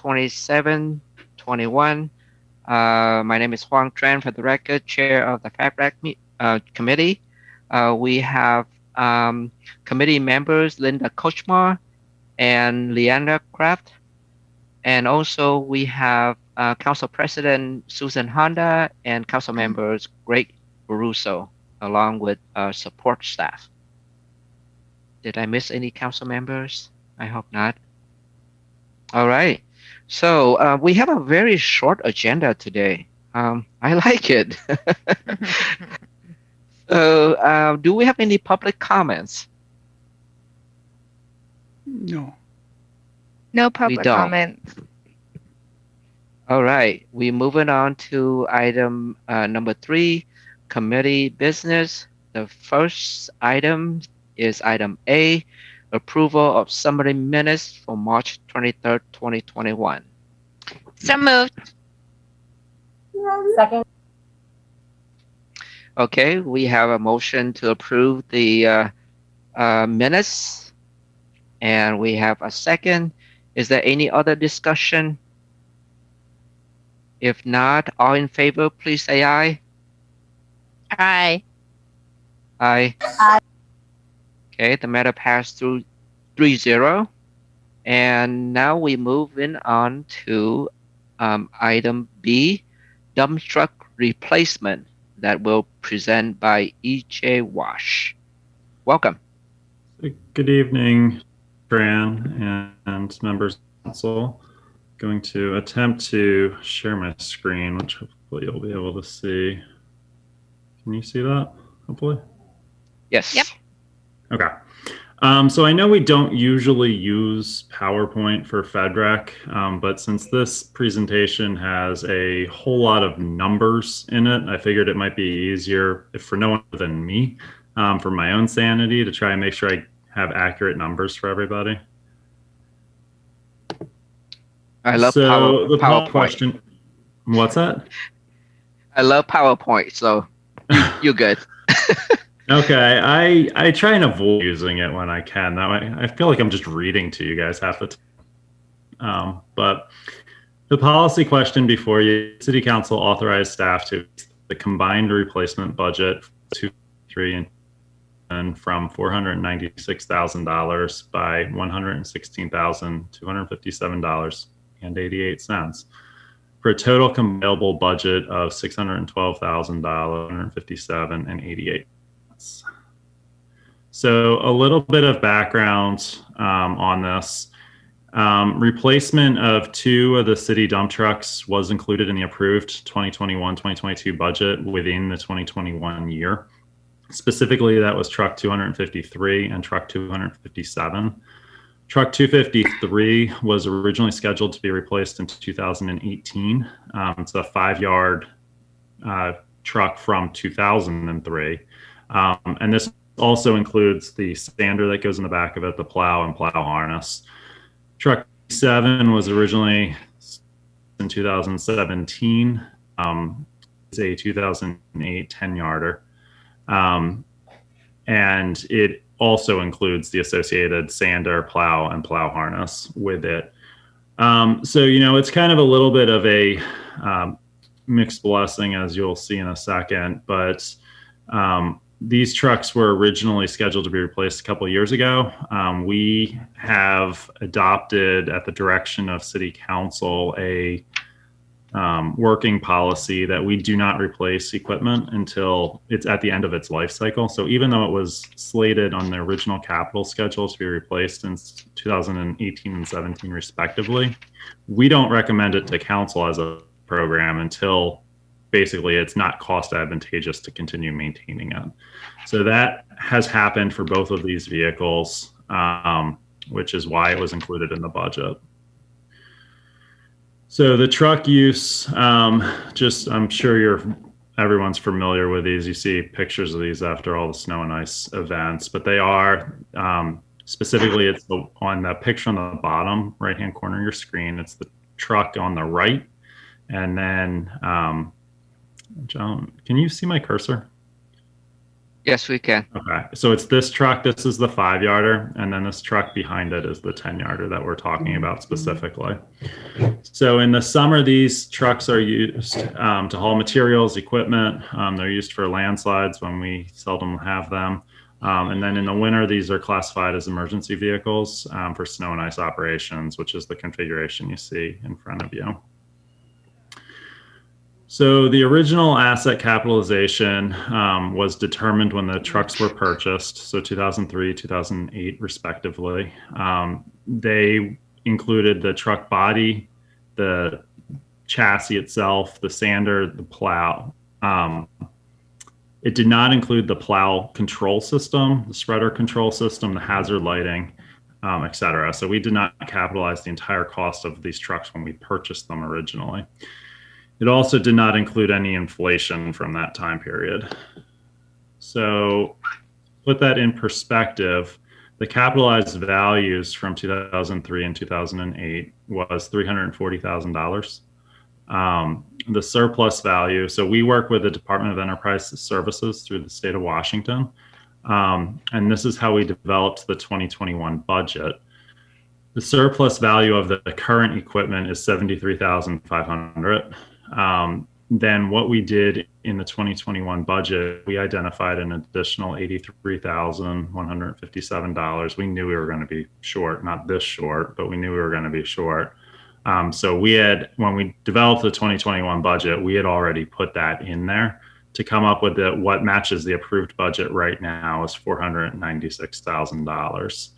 2721. My name is Huang Tran, for the record, Chair of the FABRAC Committee. We have committee members Linda Kochmar and Leanna Kraft. And also we have Council President Susan Honda and Council members Greg Baruso, along with support staff. Did I miss any council members? I hope not. All right. So we have a very short agenda today. I like it. So do we have any public comments? No. No public comments. All right. We're moving on to item number 3, committee business. The first item is item A, approval of summary minutes for March 23rd, 2021. So moved. Second. Okay, we have a motion to approve the minutes, and we have a second. Is there any other discussion? If not, all in favor, please say aye. Aye. Aye. Aye. Okay, the matter passed through 3-0. And now we move in on to item B, dump truck replacement, that will present by E.J. Wash. Welcome. Good evening, Fran and members of the council. Going to attempt to share my screen, which hopefully you'll be able to see. Can you see that, hopefully? Yes. Yep. Okay. So I know we don't usually use PowerPoint for FedRec, but since this presentation has a whole lot of numbers in it, I figured it might be easier, if for no one other than me, for my own sanity, to try and make sure I have accurate numbers for everybody. I love the PowerPoint. Question. What's that? I love PowerPoint, so you're good. Okay, I try and avoid using it when I can. That way, I feel like I'm just reading to you guys half the time. But the policy question before you: City Council authorized staff to the combined replacement budget to 3 and from $496,000 by $116,257.88 for a total available budget of $612,157.88. So a little bit of background on this. Replacement of 2 of the city dump trucks was included in the approved 2021-2022 budget within the 2021 year. Specifically, that was truck 253 and truck 257. Truck 253 was originally scheduled to be replaced in 2018. It's a 5-yard truck from 2003. And this also includes the sander that goes in the back of it, the plow and plow harness. Truck 7 was originally in 2017. It's a 2008 10-yarder. And it also includes the associated sander, plow, and plow harness with it. So, you know, it's kind of a little bit of a mixed blessing, as you'll see in a second, but these trucks were originally scheduled to be replaced a couple of years ago. We have adopted, at the direction of City Council, a working policy that we do not replace equipment until it's at the end of its life cycle. So even though it was slated on the original capital schedule to be replaced in 2018 and 17 respectively, we don't recommend it to council as a program until basically it's not cost advantageous to continue maintaining it. So that has happened for both of these vehicles, which is why it was included in the budget. So the truck use, I'm sure everyone's familiar with these. You see pictures of these after all the snow and ice events, but they are, specifically it's on the picture on the bottom right-hand corner of your screen. It's the truck on the right. And then, John, can you see my cursor? Yes, we can. Okay, so it's this truck. This is the 5-yarder, and then this truck behind it is the 10-yarder that we're talking about specifically. So in the summer, these trucks are used to haul materials, equipment. They're used for landslides when we seldom have them. And then in the winter, these are classified as emergency vehicles for snow and ice operations, which is the configuration you see in front of you. So the original asset capitalization was determined when the trucks were purchased, so 2003, 2008, respectively. They included the truck body, the chassis itself, the sander, the plow. It did not include the plow control system, the spreader control system, the hazard lighting, et cetera. So we did not capitalize the entire cost of these trucks when we purchased them originally. It also did not include any inflation from that time period. So put that in perspective, the capitalized values from 2003 and 2008 was $340,000. The surplus value, so we work with the Department of Enterprise Services through the state of Washington. And this is how we developed the 2021 budget. The surplus value of the current equipment is $73,500. Then what we did in the 2021 budget, we identified an additional $83,157. We knew we were going to be short, not this short, but we knew we were going to be short. So we had, when we developed the 2021 budget, we had already put that in there to come up with what matches the approved budget right now is $496,000.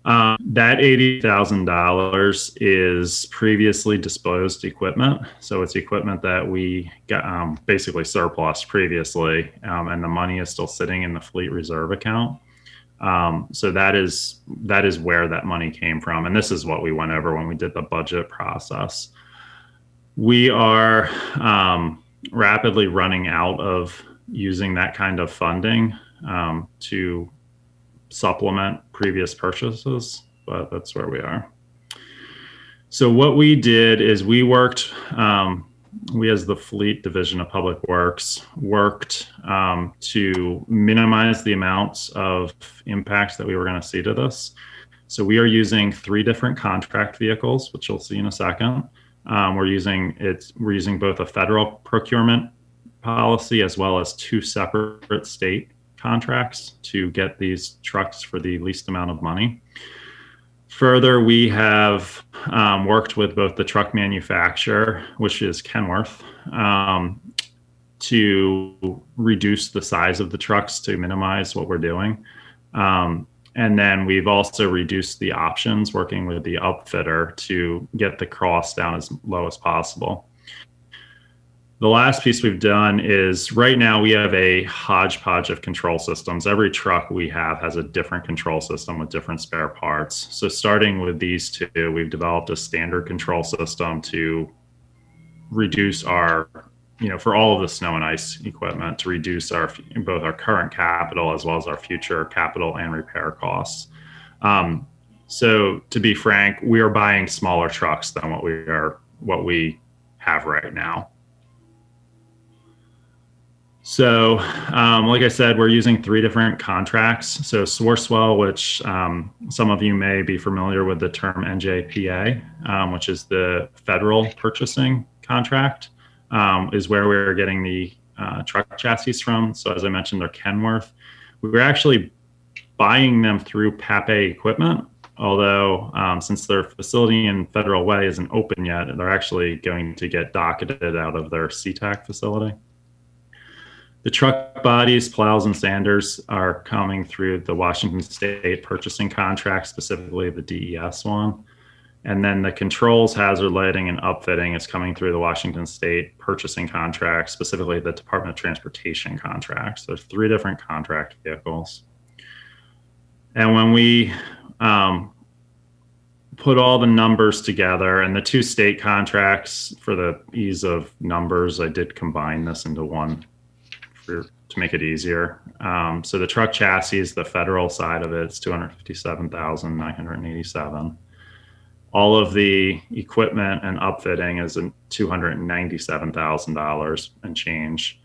That $80,000 is previously disposed equipment. So it's equipment that we got basically surplus previously, and the money is still sitting in the fleet reserve account. So that is where that money came from. And this is what we went over when we did the budget process. We are rapidly running out of using that kind of funding to supplement previous purchases, but that's where we are. So what we did is we worked, we as the Fleet Division of Public Works worked to minimize the amounts of impacts that we were going to see to this. So we are using 3 different contract vehicles, which you'll see in a second. We're using both a federal procurement policy as well as 2 separate state contracts to get these trucks for the least amount of money. Further, we have worked with both the truck manufacturer, which is Kenworth, to reduce the size of the trucks to minimize what we're doing. And then we've also reduced the options, working with the upfitter to get the cost down as low as possible. The last piece we've done is right now we have a hodgepodge of control systems. Every truck we have has a different control system with different spare parts. So starting with these 2, we've developed a standard control system to reduce our, for all of the snow and ice equipment, to reduce both our current capital as well as our future capital and repair costs. So to be frank, we are buying smaller trucks than what we have right now. So, like I said, we're using 3 different contracts. So Sourcewell, which some of you may be familiar with the term NJPA, which is the federal purchasing contract, is where we're getting the truck chassis from. So as I mentioned, they're Kenworth. We were actually buying them through PAPE equipment, although since their facility in Federal Way isn't open yet, they're actually going to get docketed out of their SeaTac facility. The truck bodies, plows, and sanders are coming through the Washington State purchasing contract, specifically the DES one. And then the controls, hazard lighting, and upfitting is coming through the Washington State purchasing contract, specifically the Department of Transportation contracts. There's 3 different contract vehicles. And when we put all the numbers together, and the 2 state contracts, for the ease of numbers, I did combine this into one to make it easier. So the truck chassis, the federal side of it's $257,987. All of the equipment and upfitting is $297,000 and change.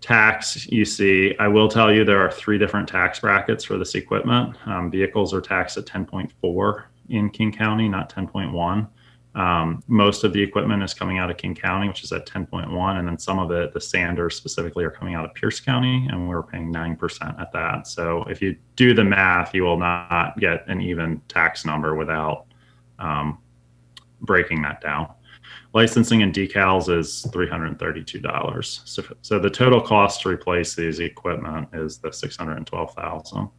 tax you see, I will tell you there are 3 different tax brackets for this equipment. Vehicles are taxed at 10.4 in King County, not 10.1. Most of the equipment is coming out of King County, which is at 10.1, and then some of it, the sanders specifically, are coming out of Pierce County, and we're paying 9% at that. So if you do the math, you will not get an even tax number without breaking that down. Licensing and decals is $332. So the total cost to replace these equipment is the $612,000.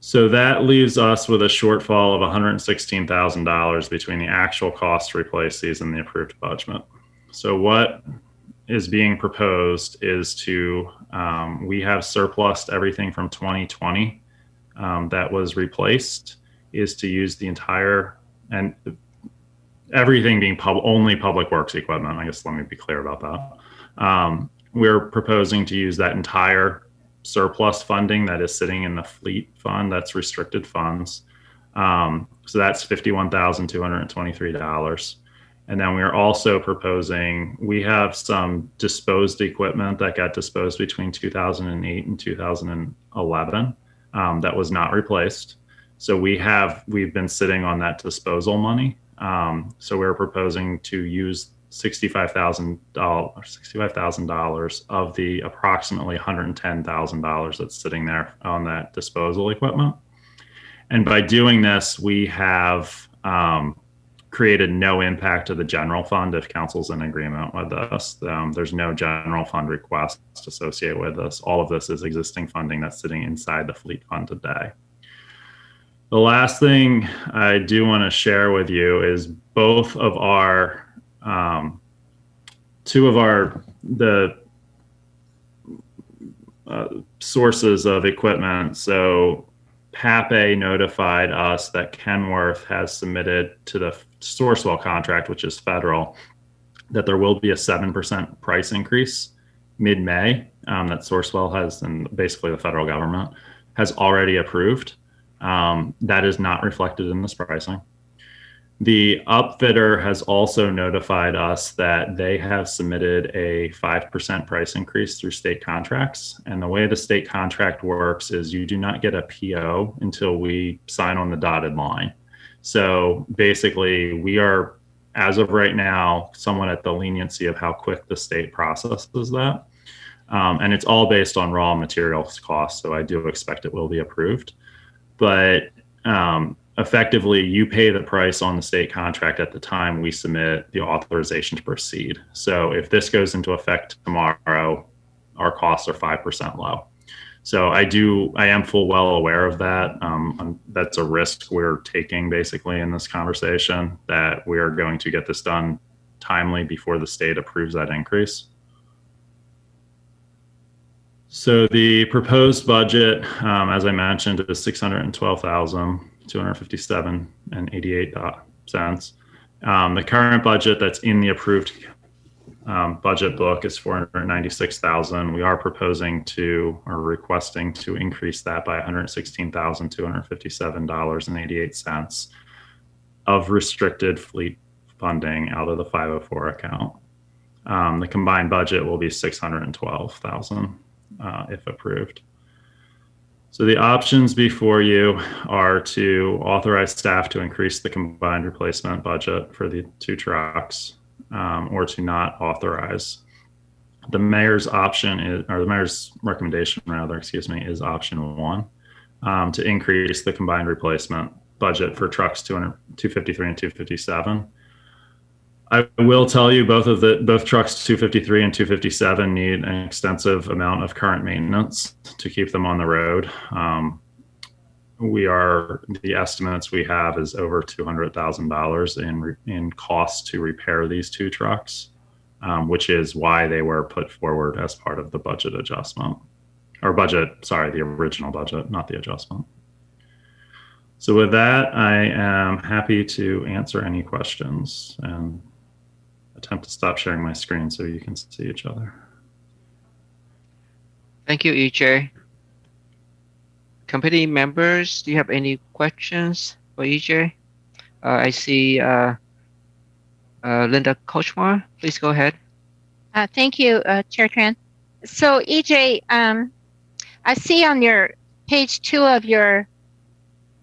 So that leaves us with a shortfall of $116,000 between the actual cost to replace these and the approved budget. So what is being proposed is to, we have surplused everything from 2020 that was replaced, is to use the entire, and everything being only public works equipment. I guess let me be clear about that. We're proposing to use that entire surplus funding that is sitting in the fleet fund, that's restricted funds. So that's $51,223. And then we are also proposing, we have some disposed equipment that got disposed between 2008 and 2011 that was not replaced. So we've been sitting on that disposal money. So we're proposing to use $65,000 of the approximately $110,000 that's sitting there on that disposal equipment. And by doing this, we have created no impact to the general fund if council's in agreement with us. There's no general fund requests associated with this. All of this is existing funding that's sitting inside the fleet fund today. The last thing I do want to share with you is both of our sources of equipment. So PAPE notified us that Kenworth has submitted to the Sourcewell contract, which is federal, that there will be a 7% price increase mid-May that Sourcewell has, and basically the federal government has already approved. That is not reflected in this pricing. The upfitter has also notified us that they have submitted a 5% price increase through state contracts. And the way the state contract works is you do not get a PO until we sign on the dotted line. So basically, we are, as of right now, somewhat at the leniency of how quick the state processes that. And it's all based on raw materials costs. So I do expect it will be approved. But effectively, you pay the price on the state contract at the time we submit the authorization to proceed. So if this goes into effect tomorrow, our costs are 5% low. So I am full well aware of that. That's a risk we're taking basically in this conversation, that we are going to get this done timely before the state approves that increase. So the proposed budget, as I mentioned, is $612,257.88. The current budget that's in the approved budget book is $496,000. We are requesting to increase that by $116,257.88 of restricted fleet funding out of the 504 account. The combined budget will be $612,000 if approved. So the options before you are to authorize staff to increase the combined replacement budget for the 2 trucks, or to not authorize. The mayor's recommendation is option 1, to increase the combined replacement budget for trucks 253 and 257. I will tell you both trucks 253 and 257 need an extensive amount of current maintenance to keep them on the road. The estimates we have is over $200,000 in costs to repair these 2 trucks, which is why they were put forward as part of the budget adjustment, the original budget, not the adjustment. So with that, I am happy to answer any questions and attempt to stop sharing my screen so you can see each other. Thank you, EJ. Committee members, do you have any questions for EJ? I see Linda Kochmar. Please go ahead. Thank you, Chair Tran. So, EJ, I see on your page 2 of your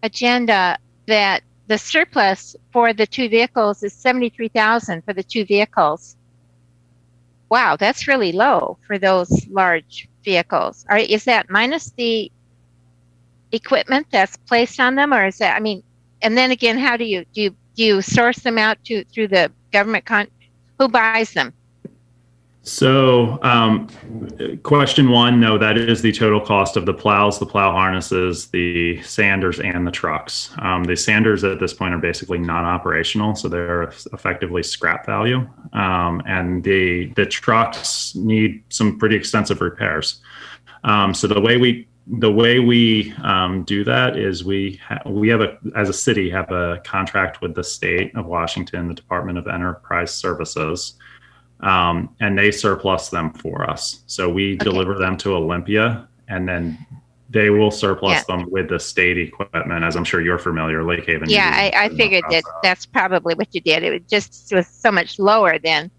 agenda that the surplus for the 2 vehicles is $73,000 for the 2 vehicles. Wow, that's really low for those large vehicles. Is that minus the equipment that's placed on them, or is that? I mean, and then again, how do you source them out through the government? Who buys them? So, question one, no, that is the total cost of the plows, the plow harnesses, the sanders, and the trucks. The sanders at this point are basically non-operational, so they're effectively scrap value. And the trucks need some pretty extensive repairs. So the way we do that is we have as a city have a contract with the state of Washington, the Department of Enterprise Services. And they surplus them for us. So we deliver them to Olympia, and then they will surplus them with the state equipment, as I'm sure you're familiar, Lake Haven. Yeah, I figured that's probably what you did. It was so much lower than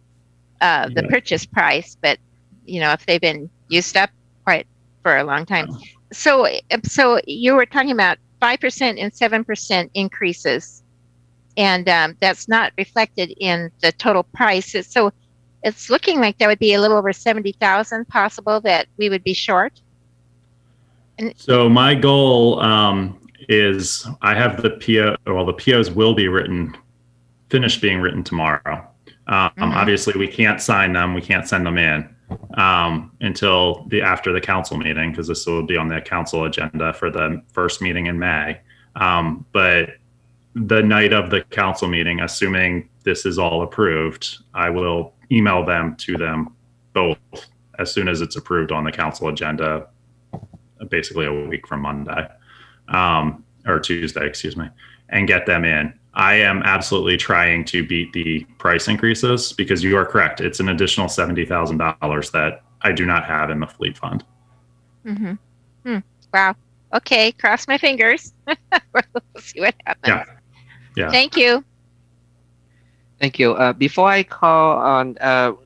the purchase price, but if they've been used up quite for a long time. So you were talking about 5% and 7% increases, and that's not reflected in the total price. So it's looking like there would be a little over 70,000 possible that we would be short. And so my goal is I have the PO. Well, the POs will be finished being written tomorrow. Obviously, we can't sign them. We can't send them in until after the council meeting, because this will be on the council agenda for the first meeting in May. But the night of the council meeting, assuming this is all approved, I will email them to them both as soon as it's approved on the council agenda, basically a week from Monday, or Tuesday, excuse me, and get them in. I am absolutely trying to beat the price increases, because you are correct. It's an additional $70,000 that I do not have in the fleet fund. Wow. Okay. Cross my fingers. We'll see what happens. Yeah. Thank you. Thank you. Before I call on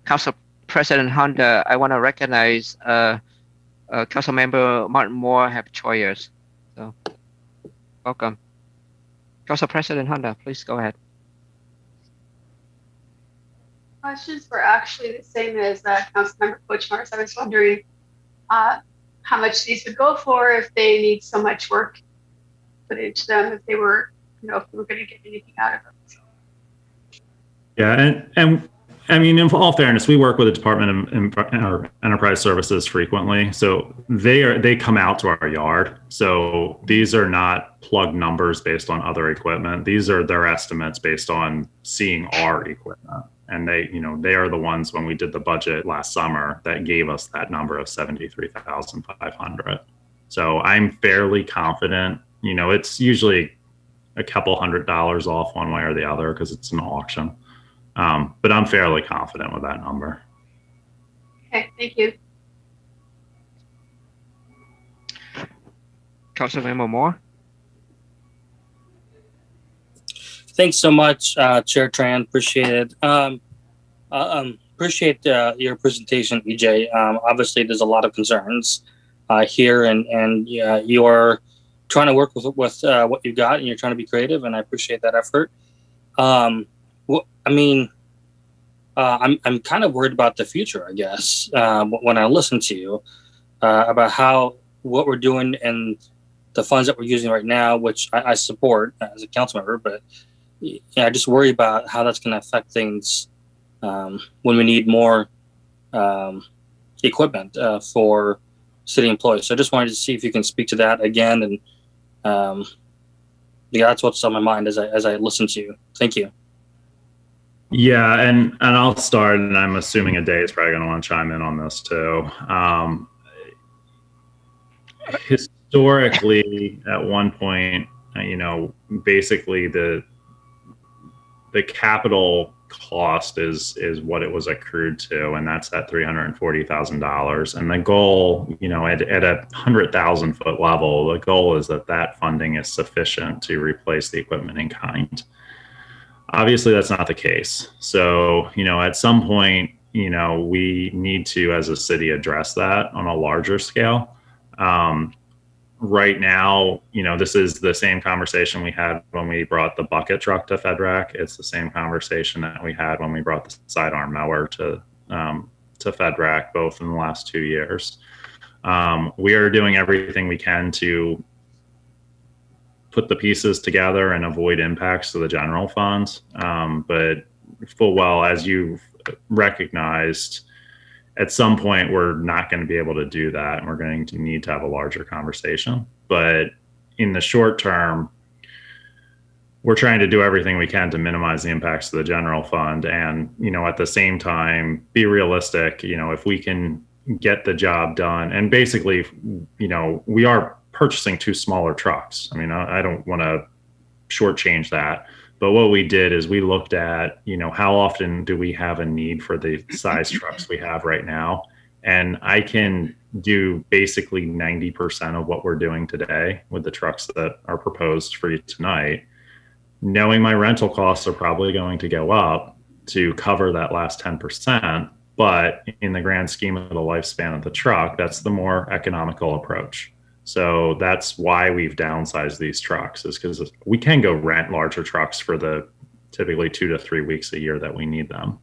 Council President Honda, I want to recognize Council Member Martin Moore have choirs. So, welcome. Council President Honda, please go ahead. Questions were actually the same as Councilmember Kochmar's. I was wondering how much these would go for if they need so much work put into them, if we were going to get anything out of them. So. Yeah, and I mean, in all fairness, we work with the Department of Enterprise Services frequently, so they come out to our yard. So these are not plug numbers based on other equipment. These are their estimates based on seeing our equipment, and they are the ones, when we did the budget last summer, that gave us that number of 73,500. So I'm fairly confident. It's usually a couple $100 off one way or the other because it's an auction. But I'm fairly confident with that number. Okay, thank you. Councilmember Moore. Thanks so much, Chair Tran. Appreciate it. Appreciate your presentation, EJ. Obviously, there's a lot of concerns here, and you're trying to work with what you've got, and you're trying to be creative, and I appreciate that effort. I'm kind of worried about the future, I guess, when I listen to you about what we're doing and the funds that we're using right now, which I support as a council member, but I just worry about how that's going to affect things when we need more equipment for city employees. So I just wanted to see if you can speak to that again, and that's what's on my mind as I listen to you. Thank you. Yeah, and I'll start, and I'm assuming Ade is probably going to want to chime in on this too. Historically, at one point, basically the capital cost is what it was accrued to, and that's at $340,000. And the goal, at a 100,000 foot level, the goal is that funding is sufficient to replace the equipment in kind. Obviously, that's not the case. So, at some point, we need to, as a city, address that on a larger scale. Right now, this is the same conversation we had when we brought the bucket truck to FedRec. It's the same conversation that we had when we brought the sidearm mower to FedRec, both in the last 2 years. We are doing everything we can to put the pieces together and avoid impacts to the general fund. But full well, as you've recognized, at some point we're not going to be able to do that, and we're going to need to have a larger conversation. But in the short term, we're trying to do everything we can to minimize the impacts to the general fund, and at the same time be realistic. If we can get the job done, and basically, we are purchasing 2 smaller trucks. I mean, I don't want to shortchange that. But what we did is we looked at, how often do we have a need for the size trucks we have right now? And I can do basically 90% of what we're doing today with the trucks that are proposed for you tonight, knowing my rental costs are probably going to go up to cover that last 10%. But in the grand scheme of the lifespan of the truck, that's the more economical approach. So that's why we've downsized these trucks, is because we can go rent larger trucks for the typically 2 to 3 weeks a year that we need them.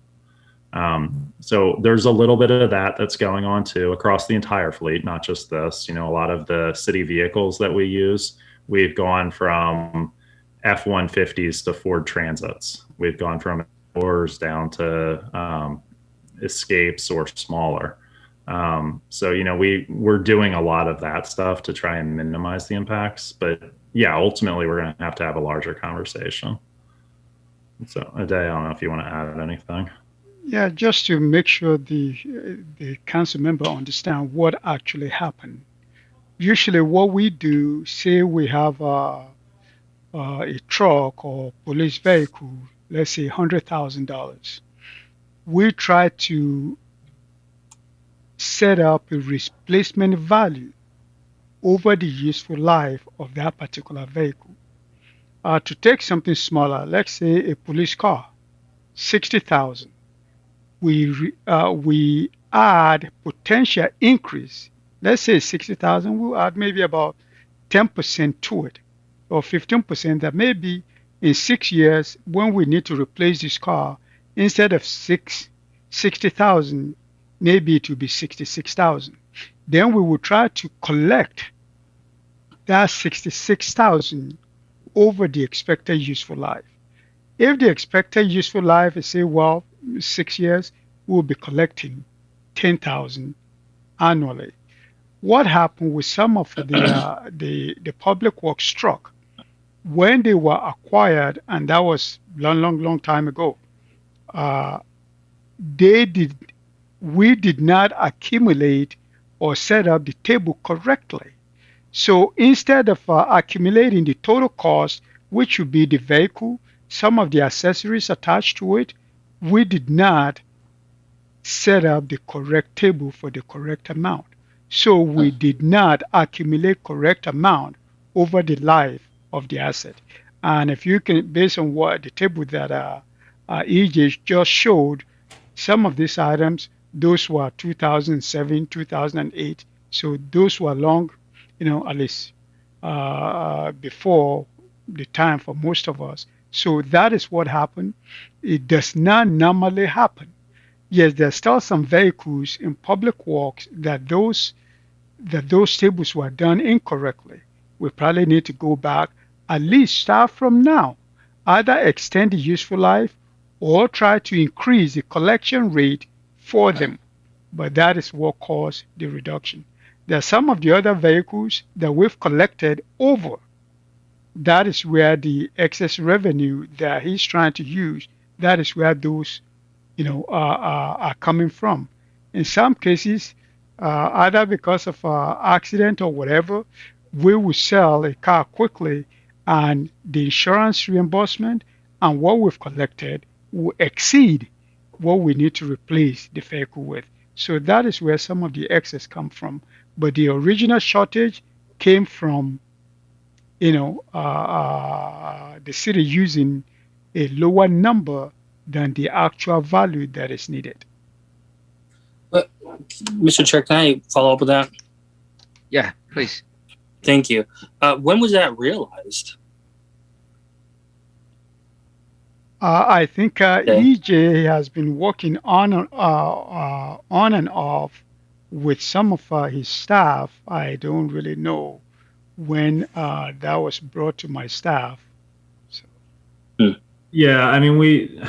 So there's a little bit of that that's going on too across the entire fleet, not just this. A lot of the city vehicles that we use, we've gone from F-150s to Ford Transits. We've gone from Explorers down to Escapes or smaller. So we're doing a lot of that stuff to try and minimize the impacts, but yeah, ultimately we're going to have a larger conversation. So Ade, I don't know if you want to add anything. Yeah, just to make sure the council member understand what actually happened. Usually, what we do, say we have a truck or police vehicle, let's say $100,000. We try to set up a replacement value over the useful life of that particular vehicle. To take something smaller, let's say a police car, 60,000. We add potential increase. Let's say 60,000. We'll add maybe about 10% to it, or 15%. That maybe in 6 years, when we need to replace this car, instead of 60,000. Maybe it will be 66,000. Then we will try to collect that 66,000 over the expected useful life. If the expected useful life is, say, 6 years, we'll be collecting 10,000 annually. What happened with some of the public works truck when they were acquired, and that was long time ago, we did not accumulate or set up the table correctly. So instead of accumulating the total cost, which would be the vehicle, some of the accessories attached to it, we did not set up the correct table for the correct amount. So we did not accumulate correct amount over the life of the asset. And if you can, based on what the table that EJ just showed, some of these items, those were 2007, 2008. So those were long, at least before the time for most of us. So that is what happened. It does not normally happen. Yes, there's still some vehicles in public works that those tables were done incorrectly. We probably need to go back, at least start from now, either extend the useful life or try to increase the collection rate for them. But that is what caused the reduction. There are some of the other vehicles that we've collected over. That is where the excess revenue that he's trying to use, that is where those are coming from. In some cases, either because of accident or whatever, we will sell a car quickly, and the insurance reimbursement and what we've collected will exceed what we need to replace the vehicle with. So that is where some of the excess come from. But the original shortage came from, the city using a lower number than the actual value that is needed. Mr. Chair, can I follow up with that? Yeah, please. Thank you. When was that realized? I think Okay. EJ has been working on and off with some of his staff. I don't really know when that was brought to my staff. So, Yeah, I mean,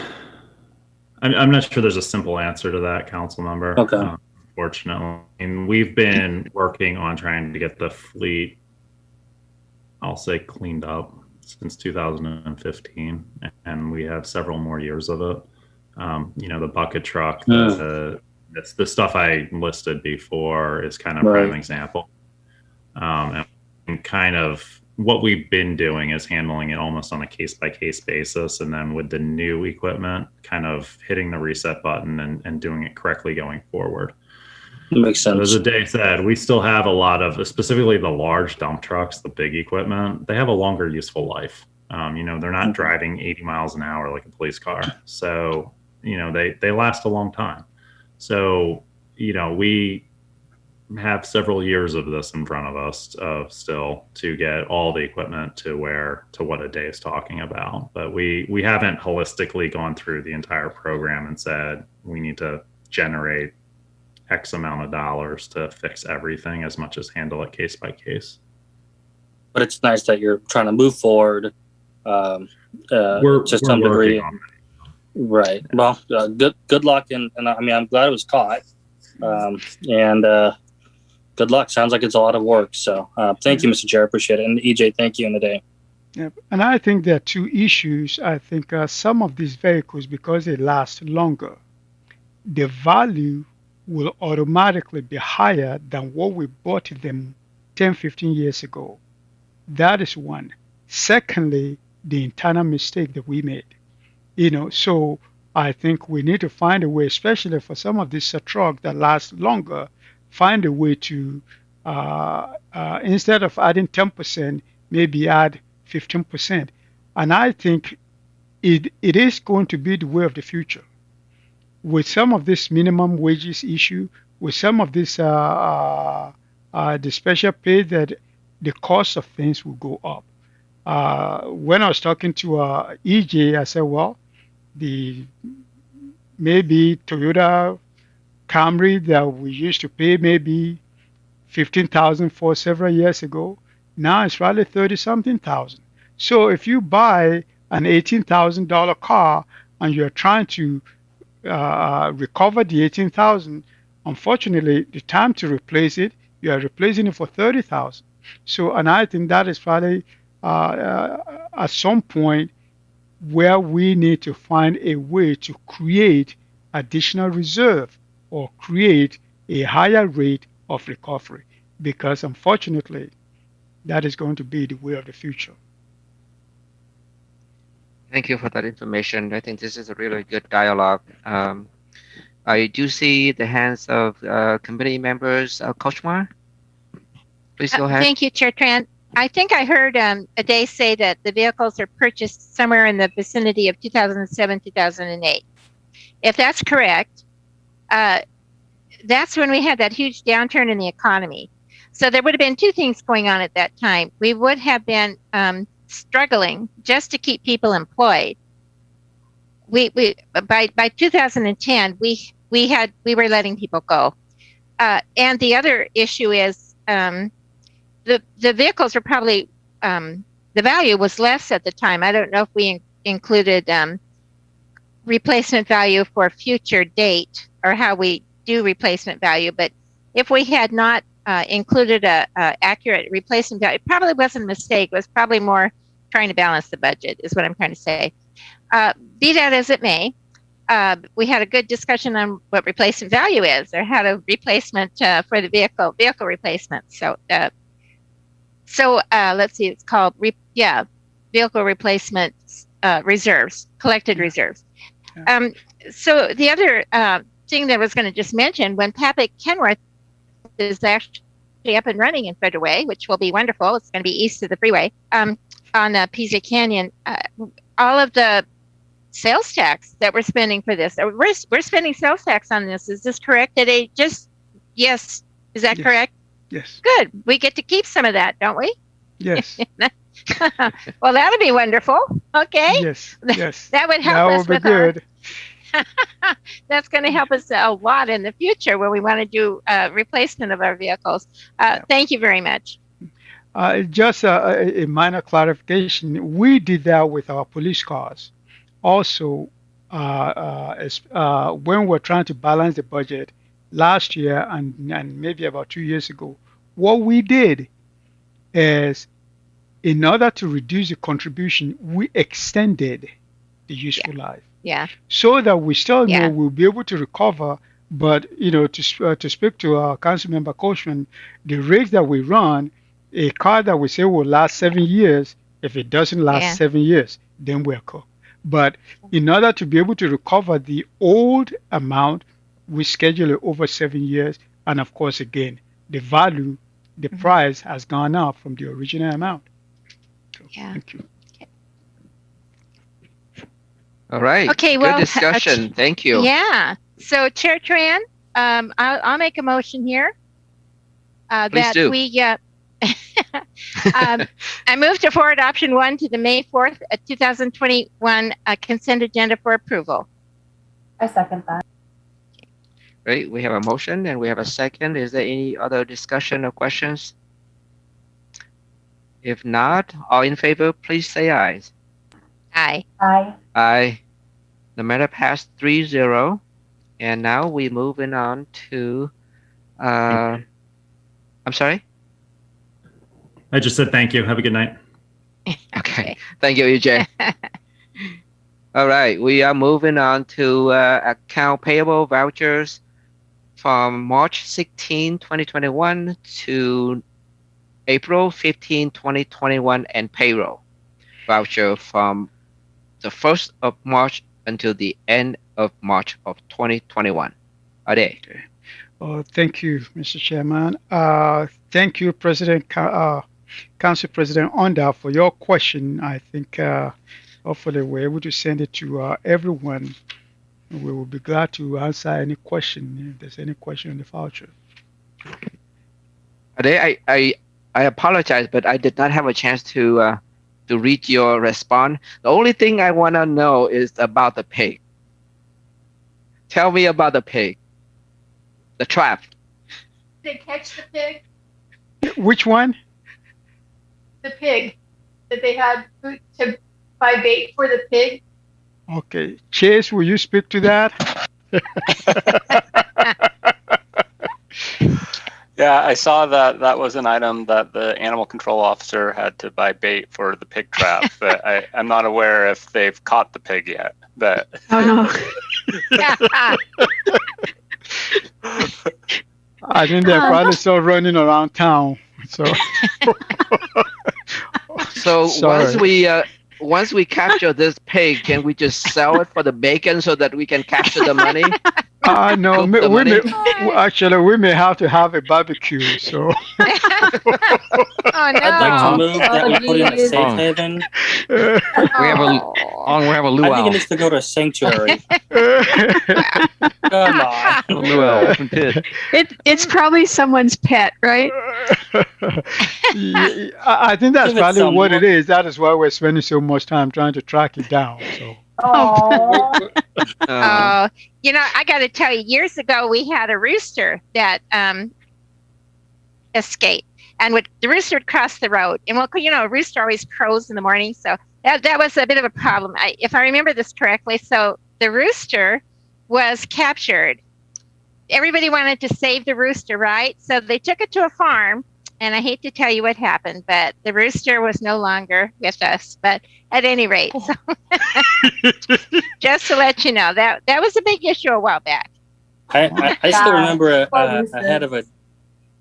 I'm not sure there's a simple answer to that, council member. Okay. Unfortunately, and we've been working on trying to get the fleet, I'll say, cleaned up since 2015, and we have several more years of it. The bucket truck, the stuff I listed before is kind of prime example. And kind of what we've been doing is handling it almost on a case by case basis, and then with the new equipment, kind of hitting the reset button and doing it correctly going forward. Makes sense. As Ade said, we still have a lot of, specifically the large dump trucks, the big equipment, they have a longer useful life. They're not driving 80 miles an hour like a police car. So, they last a long time. So, we have several years of this in front of us still to get all the equipment to what Ade is talking about. But we haven't holistically gone through the entire program and said we need to generate X amount of dollars to fix everything as much as handle it case by case. But it's nice that you're trying to move forward to some degree. Right. Well, good luck, and I mean, I'm glad it was caught. And good luck. Sounds like it's a lot of work. So thank you, Mr. Chair. Appreciate it. And EJ, thank you in the day. yeah. And I think there are two issues. I think some of these vehicles, because they last longer, the value will automatically be higher than what we bought them 10, 15 years ago. That is one. Secondly, the internal mistake that we made. So I think we need to find a way, especially for some of these trucks that last longer, find a way to, instead of adding 10%, maybe add 15%. And I think it is going to be the way of the future. With some of this minimum wages issue, with some of this the special pay, that the cost of things will go up. When I was talking to EJ, I said, well, the maybe Toyota Camry that we used to pay maybe 15,000 for several years ago, now it's probably 30 something thousand. So if you buy an $18,000 car and you're trying to recover the 18,000, unfortunately, the time to replace it, you are replacing it for 30,000. So, and I think that is probably at some point where we need to find a way to create additional reserve or create a higher rate of recovery, because unfortunately, that is going to be the way of the future. Thank you for that information. I think this is a really good dialogue. I do see the hands of committee members. Kochmar, please go ahead. Thank you, Chair Tran. I think I heard Ade say that the vehicles are purchased somewhere in the vicinity of 2007, 2008. If that's correct, that's when we had that huge downturn in the economy. So there would have been two things going on at that time. We would have been struggling just to keep people employed. We by 2010 we were letting people go, and the other issue is the vehicles were probably the value was less at the time. I don't know if we included replacement value for future date or how we do replacement value, but if we had not included a accurate replacement value, it probably wasn't a mistake. It was probably more trying to balance the budget, is what I'm trying to say. Be that as it may, we had a good discussion on what replacement value is, or how to replacement for the vehicle replacement. So let's see, it's called vehicle replacement reserves, collected reserves. So the other thing that I was going to just mention, when Pappy Kenworth is actually up and running in Federal Way, which will be wonderful. It's going to be east of the freeway on PZ Canyon. All of the sales tax that we're spending for this. We're spending sales tax on this. Is this correct? Did they just? Yes. Is that Yes. correct? Yes. Good. We get to keep some of that, don't we? Yes. Well, that'll be wonderful. Okay. Yes. Yes. That would That help us would be with our. good. That's going to help us a lot in the future when we want to do replacement of our vehicles. Thank you very much. Just a minor clarification. We did that with our police cars. Also, when we're trying to balance the budget last year and maybe about 2 years ago, what we did is, in order to reduce the contribution, we extended the useful life. Yeah. So that we still know Yeah. we'll be able to recover. But to speak to our council member Coachman, the rates that we run, a car that we say will last 7 years, if it doesn't last Yeah. 7 years, then we're cooked. But in order to be able to recover the old amount, we schedule it over 7 years. And of course, again, the value, the price has gone up from the original amount. So, Yeah. Thank you. All right. Okay, Good well, discussion. Thank you. Yeah. So, Chair Tran, I'll make a motion here Please that do. we. I move to forward option 1 to the May 4th, 2021 consent agenda for approval. I second that. Great. We have a motion and we have a second. Is there any other discussion or questions? If not, all in favor, please say aye. Aye. Aye. Aye. The matter passed 3-0. And now we're moving on to, I'm sorry? I just said thank you. Have a good night. Okay. Thank you, EJ. All right. We are moving on to account payable vouchers from March 16, 2021 to April 15, 2021, and payroll voucher from the 1st of March until the end of March of 2021. Are they? Thank you, Mr. Chairman. Thank you, Council President Onda, for your question. I think hopefully we're able to send it to everyone. We will be glad to answer any question if there's any question on the voucher. Are they? I apologize, but I did not have a chance to read your response. The only thing I want to know is about the pig. Tell me about the pig. The trap. Did they catch the pig? Which one? The pig that they had to buy bait for the pig? Okay. Chase, will you speak to that? Yeah, I saw that was an item that the animal control officer had to buy bait for the pig trap, but I'm not aware if they've caught the pig yet. But Oh no. I think they're probably still running around town. So, So Sorry. once we capture this pig, can we just sell it for the bacon so that we can capture the money? no, Cook the money. actually, we may have to have a barbecue. So, Oh I'd like to no. move that we put in a safe Oh. haven. We have a we have a I luau. think it needs to go to a sanctuary. Come on. Luau, open pit. It's probably someone's pet, right? Yeah, I think that's Give it probably some what it more. is. That is why we're spending so much time trying to track it down. So, Oh. Oh, I got to tell you, years ago we had a rooster that escaped, and the rooster would cross the road, and a rooster always crows in the morning, so that was a bit of a problem. If I remember this correctly, so the rooster was captured. Everybody wanted to save the rooster, right? So they took it to a farm, and I hate to tell you what happened, but the rooster was no longer with us. But at any rate, so just to let you know, that was a big issue a while back. I still remember Poor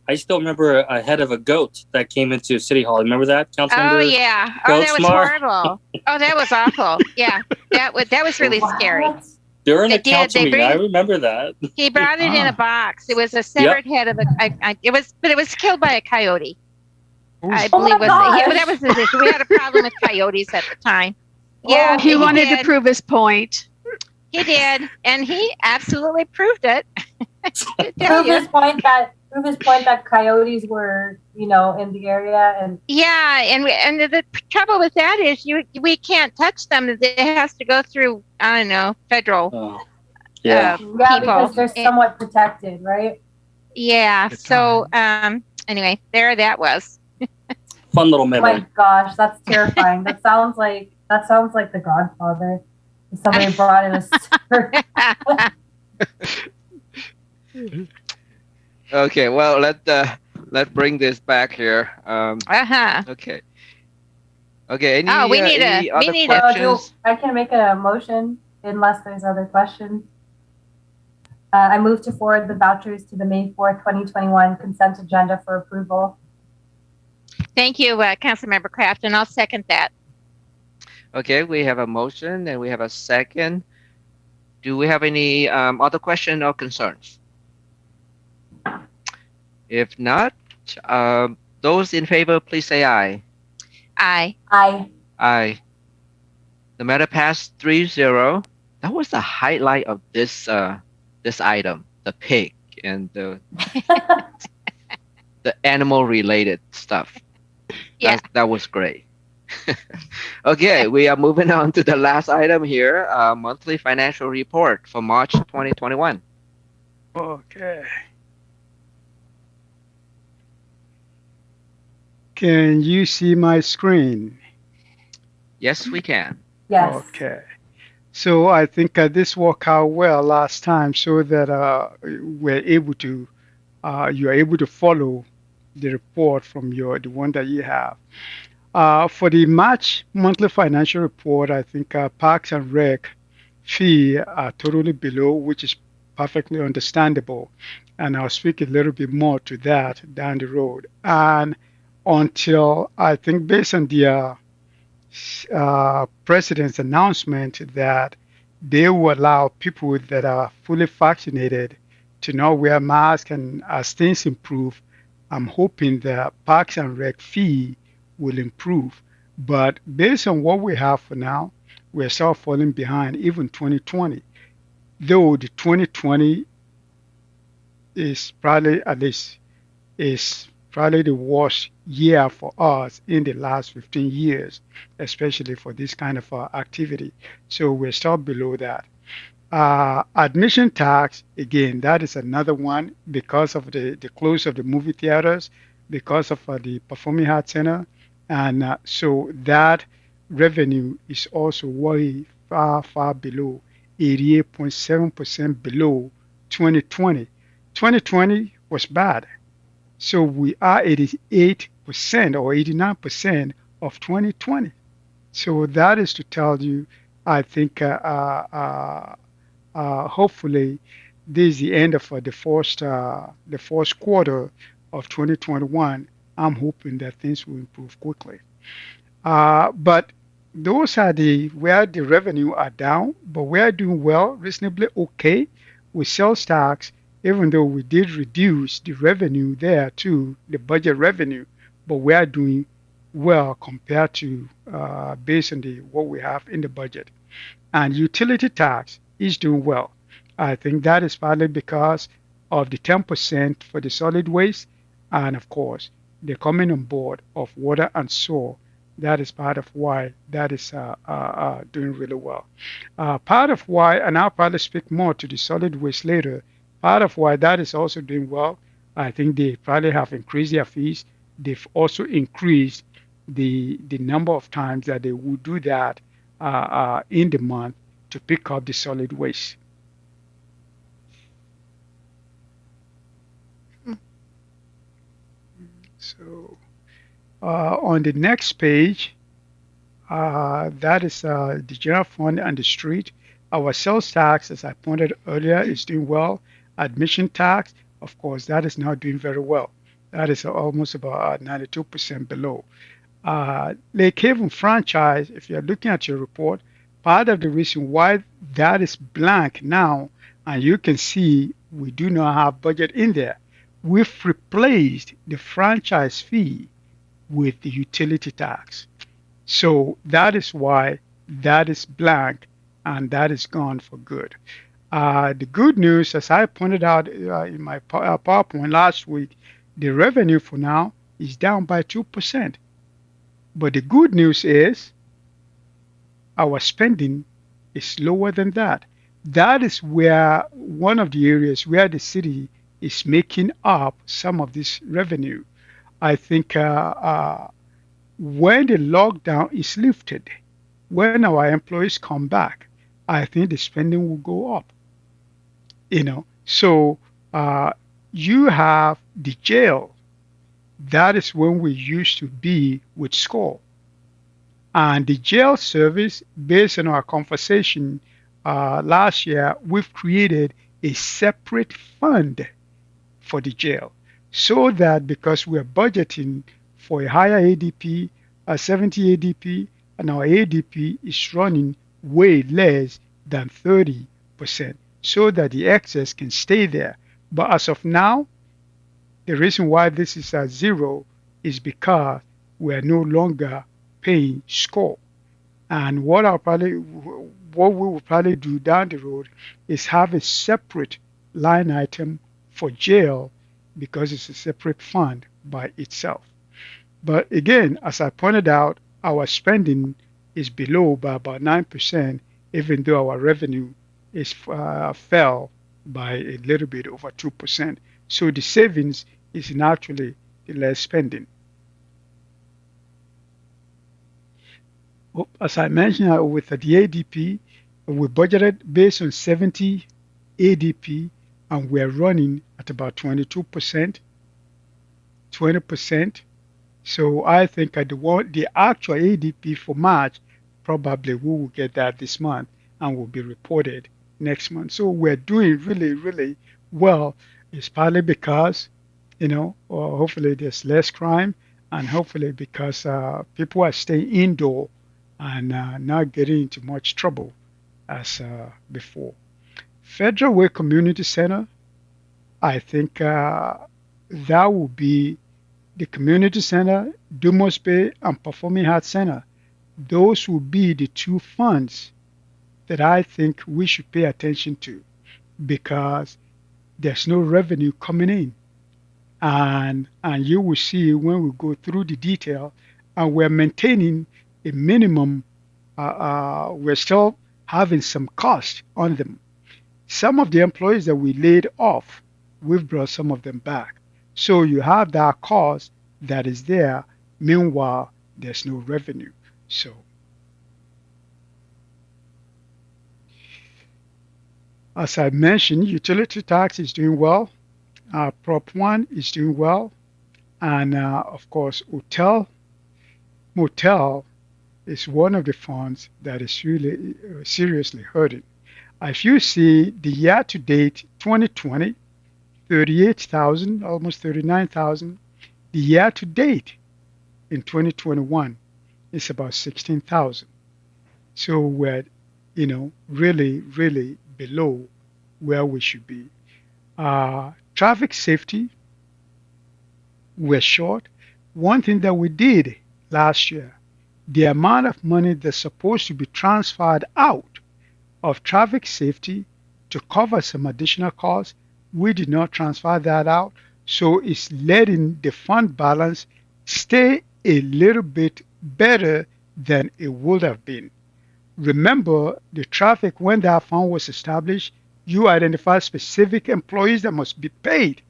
I still remember a head of a goat that came into City Hall. Remember that, Oh Councilmember? yeah. Oh, that was Goatsmar? horrible. Oh, that was awful. Yeah, that was really scary. What? During They the did, council they meeting, I bring- remember that. He brought it in a box. It was a severed head of it was killed by a coyote. I who's- believe my that was his issue. We had a problem with coyotes at the time. Yeah, He wanted to did. prove his point. He did, and he absolutely proved it. I tell Prove you. his point that coyotes were, in the area, and Yeah, and the trouble with that is we can't touch them. It has to go through, I don't know, federal Yeah. people. because they're somewhat protected, right? Yeah. The So time. anyway, there that was. Fun little Oh memory. my gosh, that's terrifying. That sounds like The Godfather. Somebody brought in a Okay, well, let's bring this back here. Uh-huh. Okay. Okay. Oh, we need Any a- we other need a- questions? I can make a motion unless there's other questions. I move to forward the vouchers to the May 4th, 2021 consent agenda for approval. Thank you, Councilmember Kraft, and I'll second that. Okay, we have a motion and we have a second. Do we have any other question or concerns? If not, those in favor, please say aye. Aye. Aye. Aye. The matter passed 3-0. That was the highlight of this item, the pig and the animal related stuff. Yeah. That was great. Okay, we are moving on to the last item here, monthly financial report for March 2021. Okay. Can you see my screen? Yes, we can. Yes. Okay. So I think this worked out well last time, so that we're able to, you're able to follow the report from the one that you have. For the March monthly financial report, I think Parks and Rec fee are totally below, which is perfectly understandable. And I'll speak a little bit more to that down the road. And until I think based on the president's announcement that they will allow people that are fully vaccinated to not wear masks, and as things improve, I'm hoping the Parks and Rec fee will improve. But based on what we have for now, we're still falling behind, even 2020. Though the 2020 is probably, at least, is probably the worst year for us in the last 15 years, especially for this kind of activity. So we're still below that. Admission tax, again, that is another one because of the close of the movie theaters, because of the Performing Arts Center. And so that revenue is also way far, far below, 88.7% below 2020. 2020 was bad. So we are 88% or 89% of 2020. So that is to tell you, I think hopefully this is the end of the first quarter of 2021. I'm hoping that things will improve quickly. But those are where the revenue are down, but we are doing well, reasonably okay with sales tax, even though we did reduce the revenue there too, the budget revenue, but we are doing well compared to based on what we have in the budget. And utility tax is doing well. I think that is partly because of the 10% for the solid waste, and of course, the coming on board of water and soil. That is part of why that is doing really well. Part of why, and I'll probably speak more to the solid waste later, part of why that is also doing well, I think they probably have increased their fees. They've also increased the number of times that they will do that in the month to pick up the solid waste. So on the next page, that is the general fund and the street. Our sales tax, as I pointed earlier, is doing well. Admission tax, of course, that is not doing very well. That is almost about 92% below. Lake Haven franchise, if you're looking at your report, part of the reason why that is blank now, and you can see we do not have budget in there, we've replaced the franchise fee with the utility tax. So that is why that is blank and that is gone for good. The good news, as I pointed out in my PowerPoint last week, the revenue for now is down by 2%. But the good news is our spending is lower than that. That is where one of the areas where the city is making up some of this revenue. I think when the lockdown is lifted, when our employees come back, I think the spending will go up. So you have the jail. That is when we used to be with SCORE. And the jail service, based on our conversation last year, we've created a separate fund for the jail so that because we're budgeting for a higher ADP, a 70 ADP, and our ADP is running way less than 30%, so that the excess can stay there. But as of now, the reason why this is at zero is because we are no longer paying SCORE. And what we will probably do down the road is have a separate line item for jail because it's a separate fund by itself. But again, as I pointed out, our spending is below by about 9%, even though our revenue is fell by a little bit over 2%. So the savings is in actually the less spending. As I mentioned with the ADP, we budgeted based on 70 ADP and we're running at about 22%, 20%. So I think at the actual ADP for March, probably we will get that this month and will be reported next month. So we're doing really, really well. It's partly because, hopefully there's less crime and hopefully because people are staying indoor and not getting into much trouble as before. Federal Way Community Center, I think that will be the community center, Dumas Bay, and Performing Arts Center. Those will be the two funds that I think we should pay attention to because there's no revenue coming in. And you will see when we go through the detail, and we're maintaining a minimum, we're still having some cost on them. Some of the employees that we laid off, we've brought some of them back. So you have that cost that is there. Meanwhile, there's no revenue. So as I mentioned, utility tax is doing well. Prop 1 is doing well. And of course, motel is one of the funds that is really seriously hurting. If you see the year-to-date 2020, 38,000, almost 39,000. The year-to-date in 2021 is about 16,000. So we're, really, really below where we should be. Traffic safety, we're short. One thing that we did last year, the amount of money that's supposed to be transferred out of traffic safety to cover some additional costs, we did not transfer that out. So it's letting the fund balance stay a little bit better than it would have been. Remember, the traffic, when that fund was established, you identify specific employees that must be paid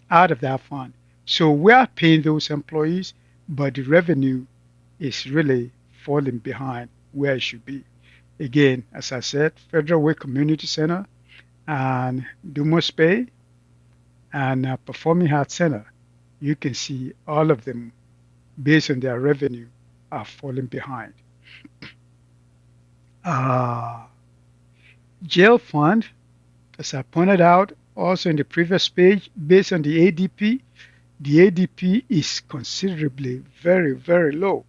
out of that fund. So we are paying those employees, but the revenue is really falling behind where it should be. Again, as I said, Federal Way Community Center and Dumas Bay and Performing Arts Center, you can see all of them, based on their revenue, are falling behind. Jail fund, as I pointed out also in the previous page, based on the ADP is considerably very, very low.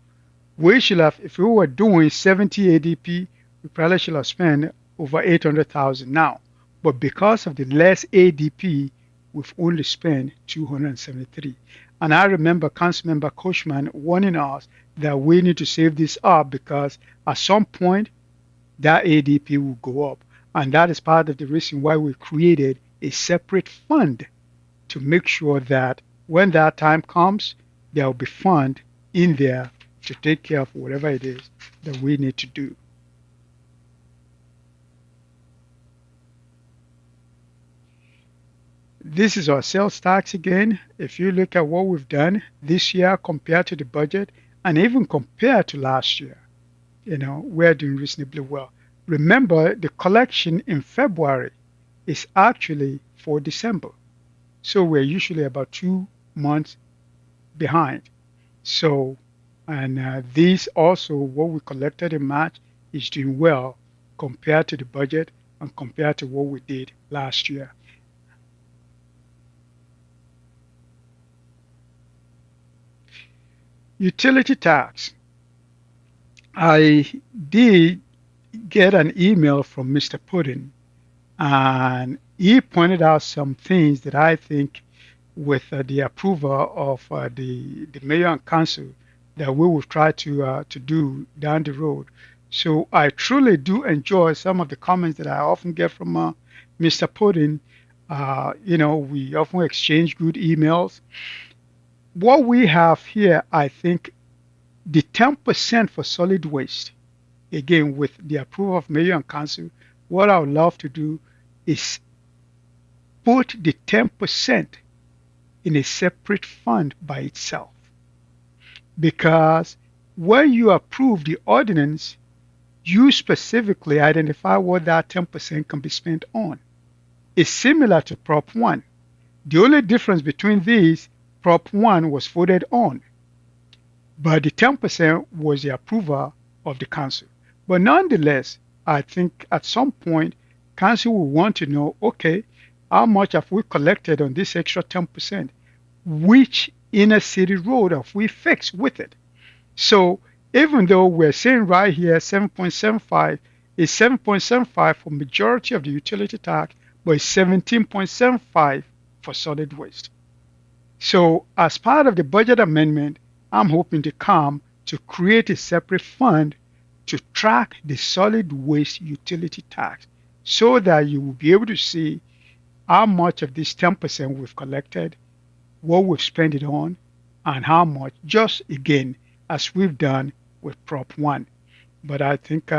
We should have, if we were doing 70 ADP, we probably should have spent over 800,000 now. But because of the less ADP, we've only spent 273. And I remember Councilmember Kochman warning us that we need to save this up because at some point that ADP will go up. And that is part of the reason why we created a separate fund to make sure that when that time comes, there will be fund in there to take care of whatever it is that we need to do. This is our sales tax again. If you look at what we've done this year compared to the budget and even compared to last year, we're doing reasonably well. Remember, the collection in February is actually for December. So we're usually about 2 months behind. So, and this also, what we collected in March is doing well compared to the budget and compared to what we did last year. Utility tax. I did get an email from Mr. Puddin, and he pointed out some things that I think, with the approval of the mayor and council, that we will try to do down the road. So I truly do enjoy some of the comments that I often get from Mr. Puddin. We often exchange good emails. What we have here, I think, the 10% for solid waste, again, with the approval of mayor and council, what I would love to do is put the 10% in a separate fund by itself. Because when you approve the ordinance, you specifically identify what that 10% can be spent on. It's similar to Prop 1. The only difference between these, Prop 1 was voted on, but the 10% was the approval of the council. But nonetheless, I think at some point, council will want to know, okay, how much have we collected on this extra 10%? Which inner city road have we fixed with it? So even though we're saying right here 7.75 is 7.75 for majority of the utility tax, but it's 17.75 for solid waste. So as part of the budget amendment, I'm hoping to come to create a separate fund to track the solid waste utility tax so that you will be able to see how much of this 10% we've collected, what we've spent it on, and how much, just again, as we've done with Prop 1. But I think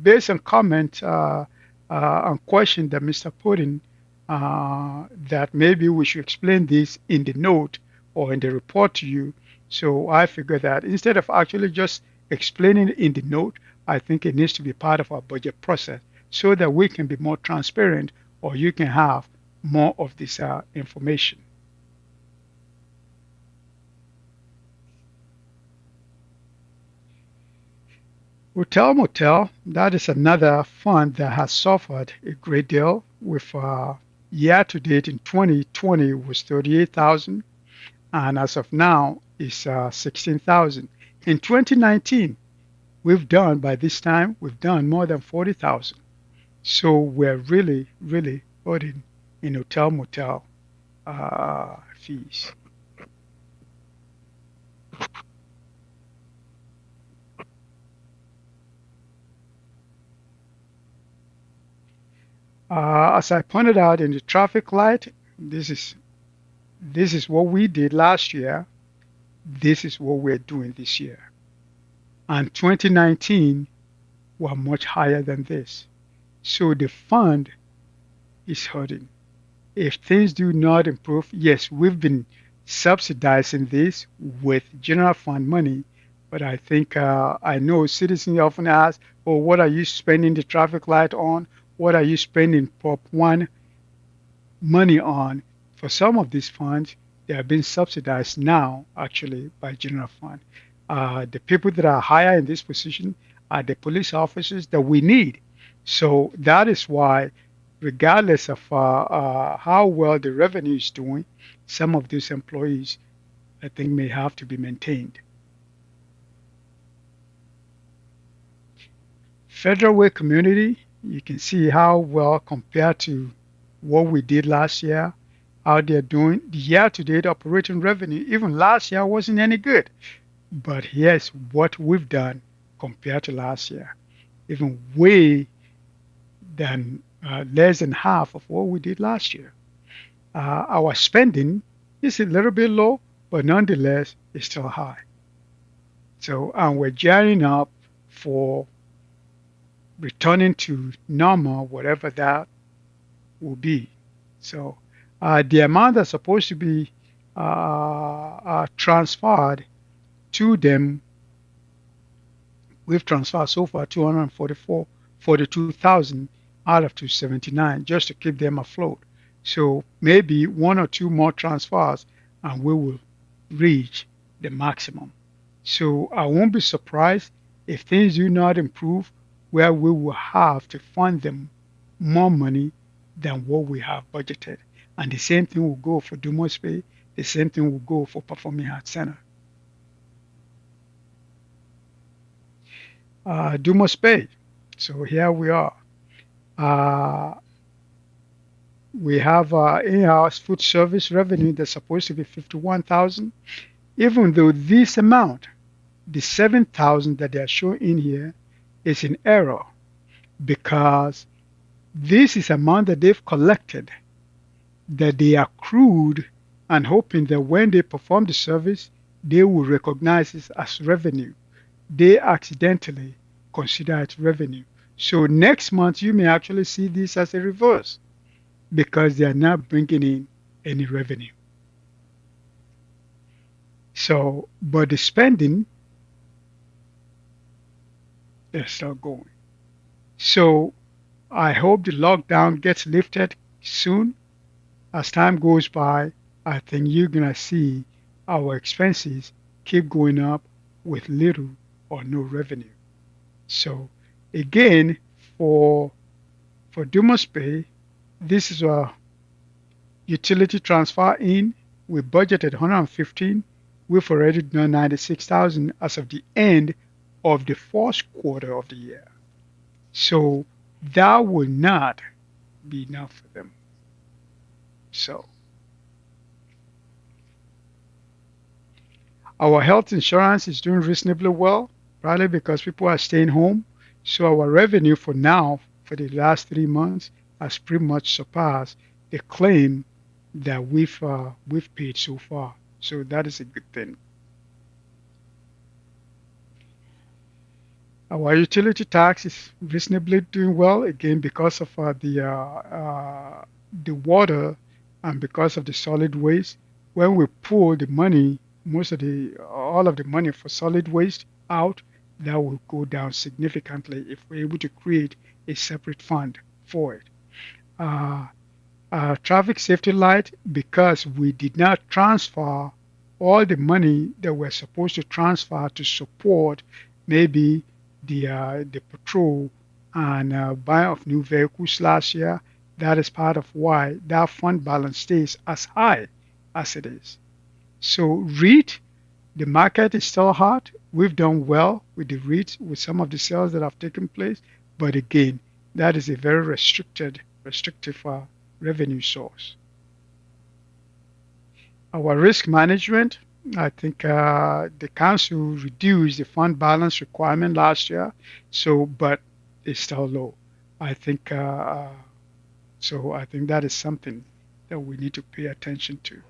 based on comment and question that Mr. Puddin, that maybe we should explain this in the note or in the report to you. So I figure that instead of actually just explaining it in the note, I think it needs to be part of our budget process so that we can be more transparent, or you can have more of this information. Hotel Motel, that is another fund that has suffered a great deal. With year to date in 2020 was 38,000, and as of now is 16,000. In 2019, by this time, we've done more than 40,000. So we're really, really hurting in hotel motel fees. As I pointed out in the traffic light, this is what we did last year. This is what we're doing this year. And 2019 were much higher than this. So the fund is hurting. If things do not improve, yes, we've been subsidizing this with general fund money, but I think I know citizens often ask, oh, what are you spending the traffic light on? What are you spending Prop 1 money on? For some of these funds, they are being subsidized now, actually, by general fund. The people that are higher in this position are the police officers that we need. So that is why, regardless of how well the revenue is doing, some of these employees, I think, may have to be maintained. Federal Way Community, you can see how well compared to what we did last year, how they're doing. The year-to-date operating revenue, even last year, wasn't any good. But here's what we've done compared to last year. even way than less than half of what we did last year. Our spending is a little bit low, but nonetheless, it's still high. So, and we're gearing up for returning to normal, whatever that will be. So, the amount that's supposed to be transferred to them, we've transferred so far 42,000 out of 279 just to keep them afloat. So maybe one or two more transfers and we will reach the maximum. So I won't be surprised if things do not improve where we will have to fund them more money than what we have budgeted. And the same thing will go for Dumas Bay. The same thing will go for Performing Arts Center. Dumas Bay. So here we are. We have in-house food service revenue that's supposed to be 51,000. Even though this amount, the 7,000 that they are showing in here, is in error because this is amount that they've collected that they accrued and hoping that when they perform the service, they will recognize it as revenue. They accidentally consider it revenue. So next month, you may actually see this as a reverse because they are not bringing in any revenue. So, but the spending is still going. So I hope the lockdown gets lifted soon. As time goes by, I think you're going to see our expenses keep going up with little or no revenue. So again, for Dumas Bay, this is a utility transfer in. We budgeted 115. We've already done 96,000 as of the end of the first quarter of the year. So that will not be enough for them. So our health insurance is doing reasonably well, probably because people are staying home. So our revenue for now, for the last 3 months, has pretty much surpassed the claim that we've paid so far. So that is a good thing. Our utility tax is reasonably doing well again because of the water and because of the solid waste. When we pull the money, all of the money for solid waste out, that will go down significantly if we're able to create a separate fund for it. Traffic safety light, because we did not transfer all the money that we're supposed to transfer to support maybe the patrol and buy of new vehicles last year. That is part of why that fund balance stays as high as it is. So REIT, the market is still hot. We've done well with the REITs with some of the sales that have taken place, but again, that is a very restrictive revenue source. Our risk management, I think the council reduced the fund balance requirement last year, but it's still low. I think so. I think that is something that we need to pay attention to.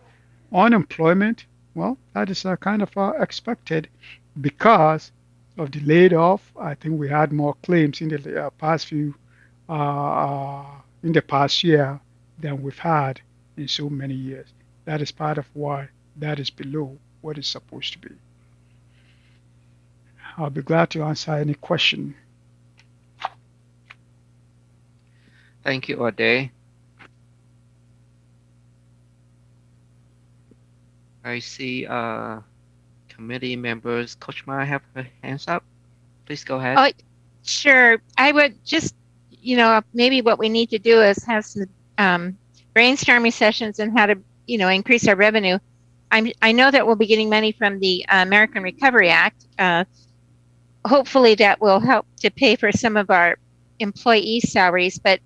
Unemployment, well, that is kind of expected because of the laid off. I think we had more claims in the past year than we've had in so many years. That is part of why that is below what it's supposed to be. I'll be glad to answer any question. Thank you, Ode. I see committee members. Coach Ma have her hands up. Please go ahead. Oh, sure. I would just, maybe what we need to do is have some brainstorming sessions on how to, increase our revenue. I know that we'll be getting money from the American Recovery Act. Hopefully that will help to pay for some of our employee salaries. But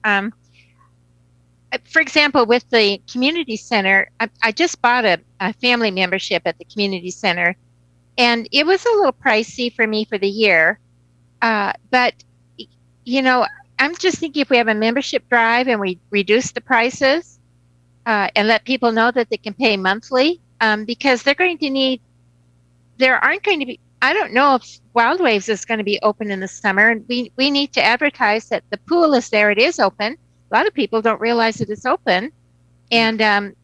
for example, with the community center, I just bought a family membership at the community center, and it was a little pricey for me for the year. But I'm just thinking if we have a membership drive and we reduce the prices and let people know that they can pay monthly, because they're going to need, there aren't going to be, I don't know if Wild Waves is going to be open in the summer, and we need to advertise that the pool is there, it is open. A lot of people don't realize that it's open. And,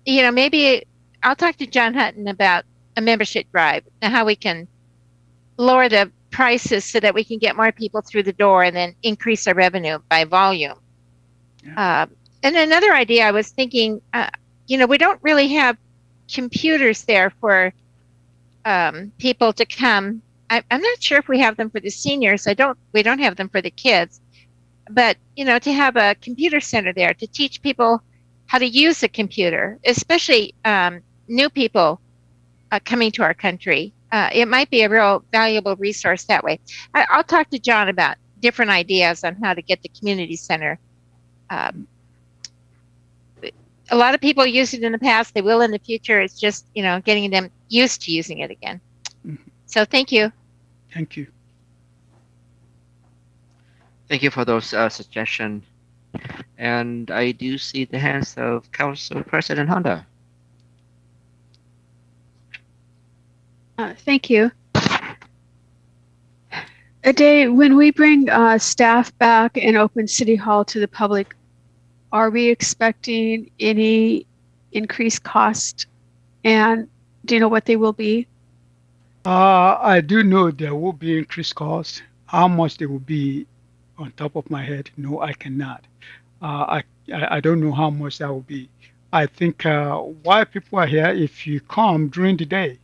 maybe I'll talk to John Hutton about a membership drive and how we can lower the prices so that we can get more people through the door and then increase our revenue by volume. Yeah. And another idea I was thinking, we don't really have computers there for people to come. I'm not sure if we have them for the seniors. We don't have them for the kids, but to have a computer center there to teach people how to use a computer, especially new people coming to our country. It might be a real valuable resource that way. I'll talk to John about different ideas on how to get the community center. A lot of people used it in the past. They will in the future. It's just, getting them used to using it again. Mhm. So thank you. Thank you. Thank you for those suggestions. And I do see the hands of Council President Honda. Thank you. Ade, when we bring staff back and open City Hall to the public, are we expecting any increased cost? And do you know what they will be? I do know there will be increased costs. How much they will be on top of my head, no, I cannot. I don't know how much that will be. I think why people are here, if you come during the day,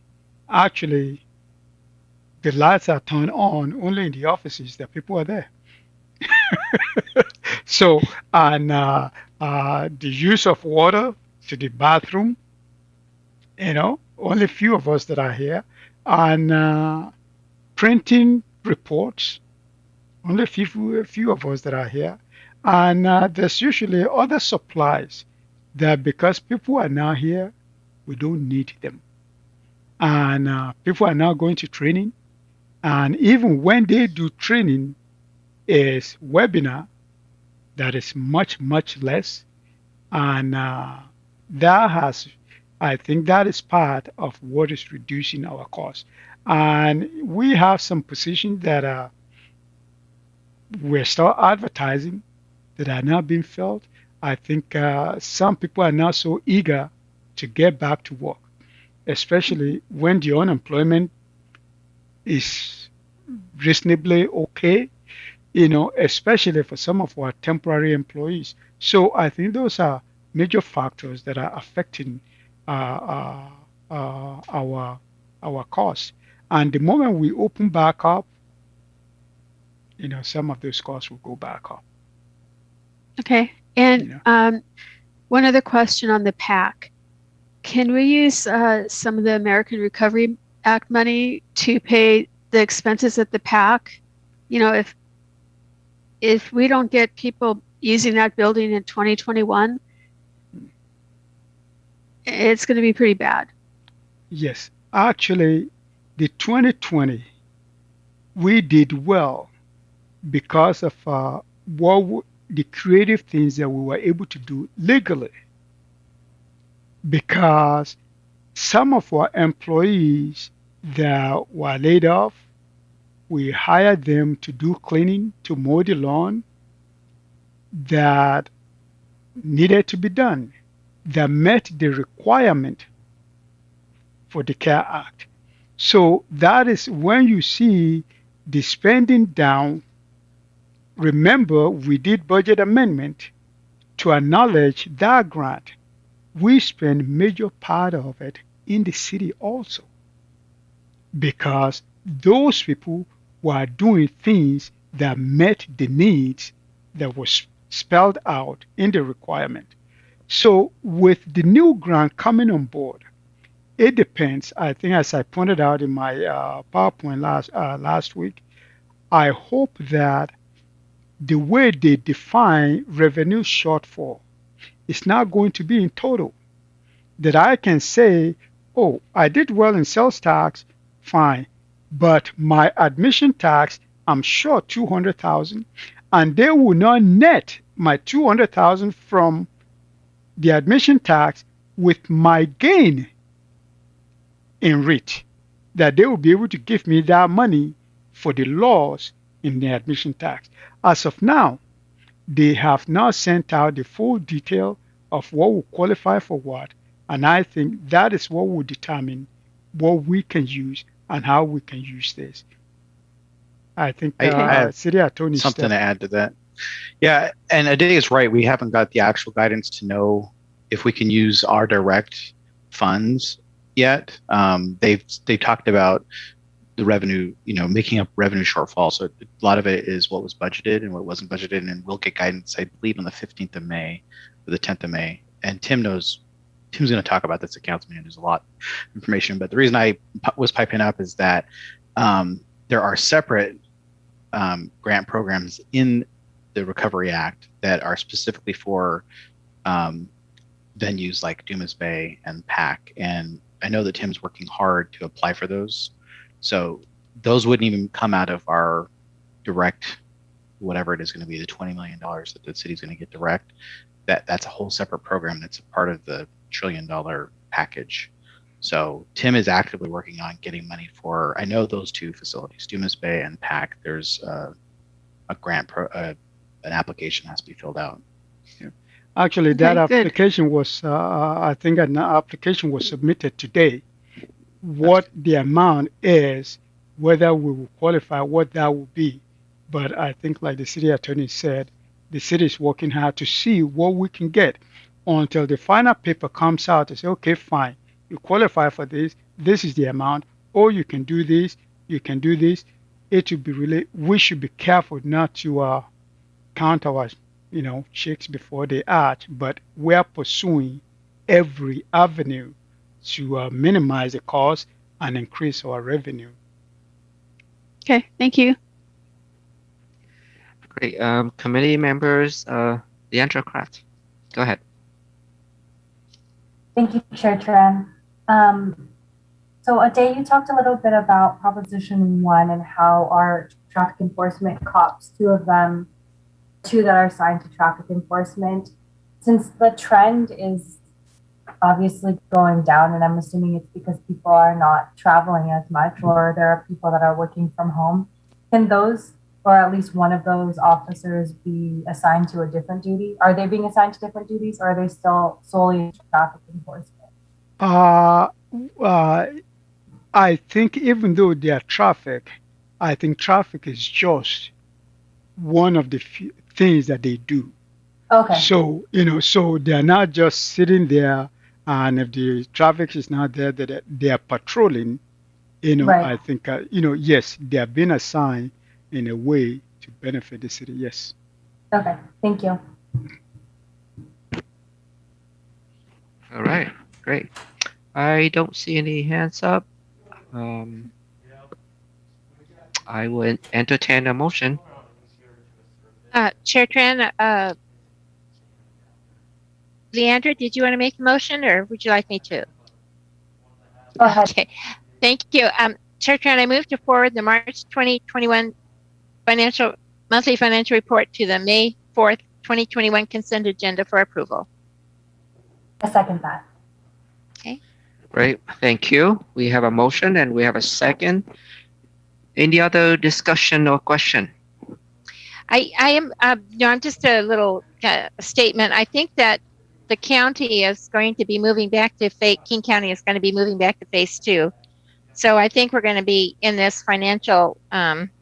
actually the lights are turned on only in the offices that people are there. So, and the use of water to the bathroom, only few of us that are here, and printing reports, only few of us that are here, and there's usually other supplies that because people are now here, we don't need them, and people are now going to training, and even when they do training, is webinar that is much less, and I think that is part of what is reducing our cost. And we have some positions that we're still advertising that are now being filled. I think some people are now so eager to get back to work, especially when the unemployment is reasonably okay, especially for some of our temporary employees. So I think those are major factors that are affecting our costs. And the moment we open back up, some of those costs will go back up. Okay. And one other question on the PAC. Can we use some of the American Recovery Act money to pay the expenses at the PAC? If we don't get people using that building in 2021, it's going to be pretty bad. Yes, actually, the 2020, we did well because of the creative things that we were able to do legally. Because some of our employees that were laid off, we hired them to do cleaning, to mow the lawn that needed to be done, that met the requirement for the CARE Act. So that is when you see the spending down. Remember, we did budget amendment to acknowledge that grant. We spend major part of it in the city also because those people were doing things that met the needs that was spelled out in the requirement. So with the new grant coming on board, it depends. I think as I pointed out in my PowerPoint last week, I hope that the way they define revenue shortfall is not going to be in total. That I can say, oh, I did well in sales tax, fine, but my admission tax I'm sure 200,000, and they will not net my 200,000 from the admission tax with my gain in rate. That they will be able to give me that money for the loss in the admission tax. As of now, they have not sent out the full detail of what will qualify for what, and I think that is what will determine what we can use and how we can use this. I think I have City Attorney something to Steph. add to that. Yeah, and Ade is right. We haven't got the actual guidance to know if we can use our direct funds yet. They've talked about the revenue, making up revenue shortfall. So a lot of it is what was budgeted and what wasn't budgeted, and we'll get guidance, I believe, on the 15th of May or the 10th of May. And Tim's going to talk about this at council meeting. There's a lot of information, but the reason I was piping up is that there are separate grant programs in the Recovery Act that are specifically for venues like Dumas Bay and PAC. And I know that Tim's working hard to apply for those. So those wouldn't even come out of our direct, whatever it is going to be, the $20 million that the city's going to get direct. That's a whole separate program that's a part of the $1 trillion package. So Tim is actively working on getting money for, I know those two facilities, Dumas Bay and PAC. There's a grant, an application has to be filled out. Actually, that Okay, good. application was, I think an application was submitted today. What the amount is, whether we will qualify, what that will be. But I think, like the city attorney said, the city is working hard to see what we can get until the final paper comes out to say, okay, fine, you qualify for this, this is the amount, or you can do this, you can do this. It should be really, we should be careful not to count our, chicks before they hatch, but we are pursuing every avenue to minimize the cost and increase our revenue. Okay, thank you. Great. Committee members, Leandra Kraft, go ahead. Thank you, Chair Tran. So Ade, you talked a little bit about Proposition 1 and how our traffic enforcement cops, two that are assigned to traffic enforcement. Since the trend is obviously going down, and I'm assuming it's because people are not traveling as much, or there are people that are working from home, can those, or at least one of those officers, be assigned to a different duty? Are they being assigned to different duties, or are they still solely traffic enforcement? I think even though they are traffic, I think traffic is just one of the few things that they do. Okay. So, so they're not just sitting there, and if the traffic is not there, that they are patrolling. Right. I think, yes, they are being assigned in a way to benefit the city. Yes. Okay. Thank you. All right, great. I don't see any hands up. I would entertain a motion. Chair Tran, Leandra, did you want to make a motion, or would you like me to? Go ahead. Okay, thank you. Chair Tran, I move to forward the March 2021 monthly financial report to the May 4th, 2021 consent agenda for approval. I second that. Great, thank you. We have a motion and we have a second. Any other discussion or question? I am, I'm just a little statement. I think that the county is going to be moving back to King County is going to be moving back to phase 2. So I think we're going to be in this financial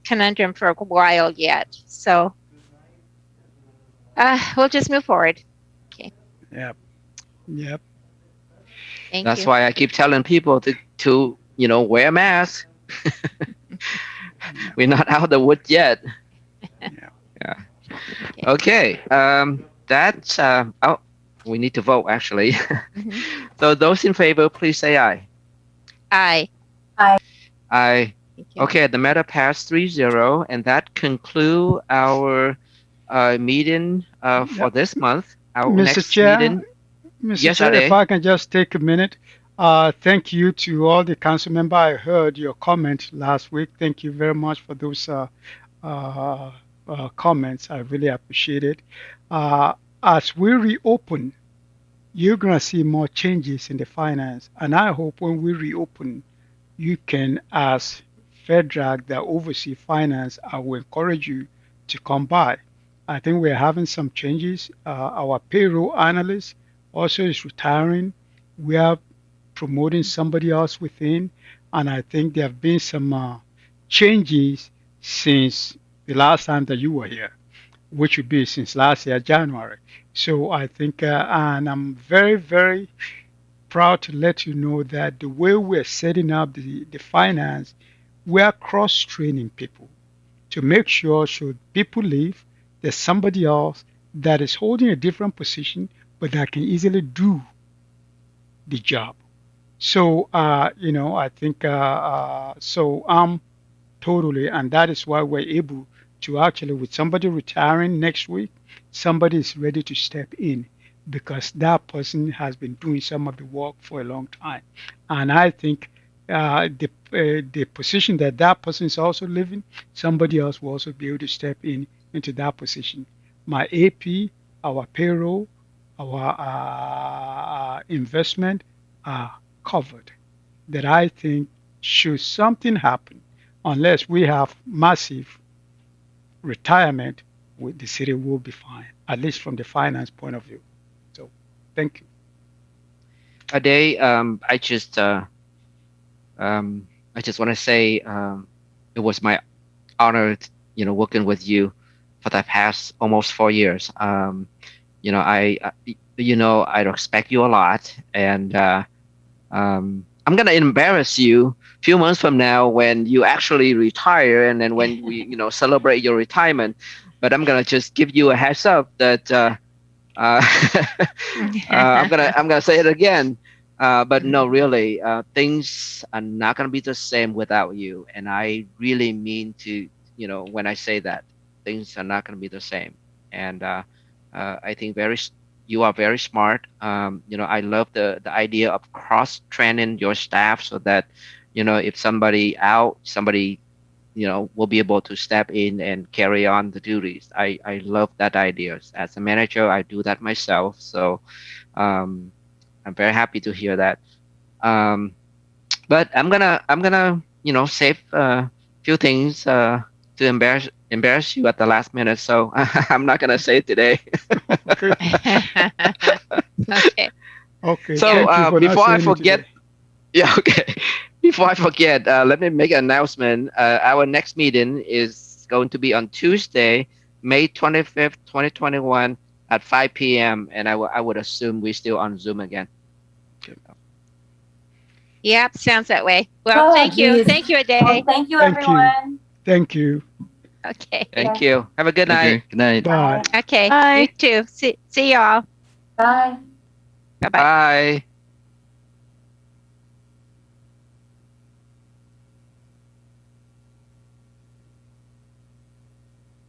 conundrum for a while yet. So we'll just move forward. Okay. Yep. Thank That's you. why I keep telling people to wear a mask. We're not out of the woods yet. Yeah. Okay. That's we need to vote actually. So those in favor, please say aye. Aye. Aye. Thank you. Okay, the matter passed 3-0, and that concludes our meeting for this month. Our Mr. next Chair, meeting. Mr. Yes, Chair, if Ade. I can just take a minute. Thank you to all the council members. I heard your comment last week. Thank you very much for those comments. I really appreciate it. Uh, as we reopen, you're gonna see more changes in the finance, and I hope when we reopen, you can, as FedRAC that oversee finance, I will encourage you to come by. I think we're having some changes. Our payroll analyst also is retiring. We are promoting somebody else within, and I think there have been some changes since the last time that you were here, which would be since last year, January. So I think, and I'm very, very proud to let you know that the way we're setting up the finance, we are cross training people to make sure should people leave, there's somebody else that is holding a different position but that can easily do the job. So, I think so. Totally, and that is why we're able to actually, with somebody retiring next week, somebody is ready to step in because that person has been doing some of the work for a long time, and I think the position that that person is also living, somebody else will also be able to step in into that position. My AP, our payroll, our investment are covered. That I think should something happen unless we have massive retirement, the city will be fine, at least from the finance point of view. So, thank you. Ade, I just want to say it was my honor, working with you for the past almost 4 years. I respect you a lot, and I'm gonna embarrass you a few months from now when you actually retire, and then when we, celebrate your retirement. But I'm gonna just give you a heads up that uh, I'm gonna say it again. But no, really, things are not gonna be the same without you, and I really mean to, when I say that, things are not gonna be the same. And I think you are very smart. I love the idea of cross training your staff so that, if somebody out, somebody will be able to step in and carry on the duties. I love that idea. As a manager, I do that myself. So um, I'm very happy to hear that. Um, but I'm gonna save a few things to embarrass you at the last minute. So I'm not gonna say it today. Okay. Okay. Okay. So Thank you for not before I saying it forget, today. yeah, okay. Before I forget, let me make an announcement. Our next meeting is going to be on Tuesday, May 25th, 2021 at 5 p.m. And I would assume we're still on Zoom again. Yep, sounds that way. Well, Oh, thank you. geez. Thank you, Well, Ade. thank you, Thank you. everyone. Thank you. Okay. Thank you. Have a good Thank night. you. Good night. Bye. Okay. Bye. You too. See y'all. Bye. Bye bye. Bye.